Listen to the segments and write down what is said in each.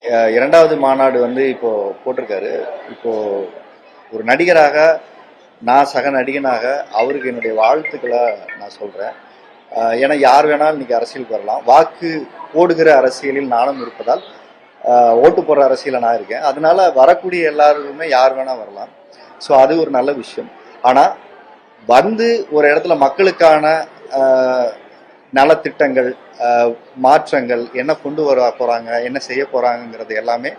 இரண்டாவது மாநாடு வந்து இப்போ போட்டிருக்காரு. இப்போ ஒரு நடிகராக நான் சக நடிகனாக அவருக்கு என்னுடைய வாழ்த்துக்களை நான் சொல்றேன். ஏன்னா யார் வேணாலும் இன்னைக்கு அரசியலுக்கு வரலாம். வாக்கு போடுகிற அரசியலில் நானும் இருப்பதால் ஓட்டு போடுற அரசியல நான் இருக்கேன். அதனால வரக்கூடிய எல்லாருக்குமே யார் வேணா வரலாம். ஸோ அது ஒரு நல்ல விஷயம். ஆனா வந்து ஒரு இடத்துல மக்களுக்கான நலத்திட்டங்கள், மாற்றங்கள் என்ன கொண்டு வர போறாங்க, என்ன செய்ய போறாங்கிறது எல்லாமே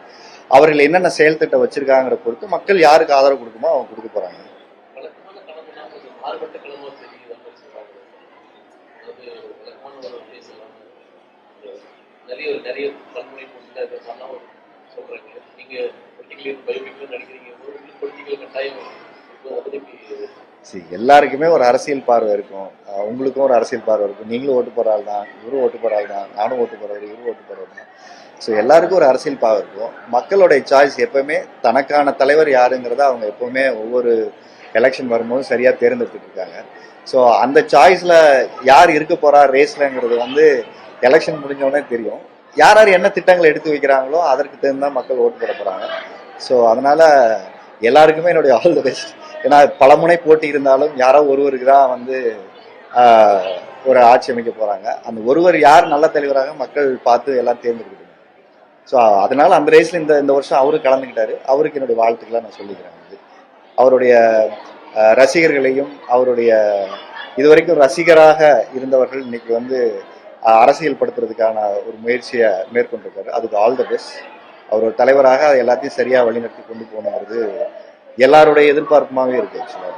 அவர்கள் என்னென்ன செயல் திட்டம் வச்சிருக்காங்கிற பொறுத்து மக்கள் யாருக்கு ஆதரவு கொடுக்குமோ அவங்க கொடுக்க போறாங்க. எல்லாருக்குமே ஒரு அரசியல் பார்வை இருக்கும். உங்களுக்கும் ஒரு அரசியல் பார்வை இருக்கும். நீங்களும் ஓட்டு போறாள் தான், இவரும் ஓட்டு போறாள் தான், நானும் ஓட்டு போறவர், இவரும் ஓட்டு போறவர் தான். ஸோ எல்லாருக்கும் ஒரு அரசியல் பார்வை இருக்கும். மக்களுடைய சாய்ஸ் எப்பவுமே தனக்கான தலைவர் யாருங்கிறத அவங்க எப்பவுமே ஒவ்வொரு எலெக்ஷன் வரும்போது சரியா தேர்ந்தெடுத்துட்டு இருக்காங்க. ஸோ அந்த சாய்ஸ்ல யார் இருக்க போறா ரேஸ்லங்கிறது வந்து எலெக்ஷன் முடிஞ்சோடனே தெரியும். யார் யார் என்ன திட்டங்களை எடுத்து வைக்கிறாங்களோ அதற்கு தகுந்த மக்கள் ஓட்டு போட போறாங்க. ஸோ அதனால எல்லாருக்குமே என்னுடைய ஆல் தி பெஸ்ட். ஏன்னா பல முனை போட்டி இருந்தாலும் யாரோ ஒருவருக்கு தான் வந்து ஒரு ஆட்சி அமைக்க போறாங்க. அந்த ஒருவர் யார் நல்ல தலைவராக மக்கள் பார்த்து எல்லாம் தேர்ந்தெடுக்கணும். ஸோ அதனால அந்த ரேஸ்ல இந்த வருஷம் அவரு கலந்துக்கிட்டாரு. அவருக்கு என்னுடைய வாழ்த்துக்களை நான் சொல்லிக்கிறேன். அவருடைய ரசிகர்களையும் அவருடைய இதுவரைக்கும் ரசிகராக இருந்தவர்கள் இன்னைக்கு வந்து அரசியல் படுத்துறதுக்கான ஒரு முயற்சியை மேற்கொண்டிருக்காரு. அதுக்கு ஆல் தி பெஸ்ட். அவர் ஒரு தலைவராக எல்லாத்தையும் சரியா வழிநடத்தி கொண்டு போகணுங்கிறது எல்லாருடைய எதிர்பார்ப்புமாவே இருக்கு. ஆக்சுவலா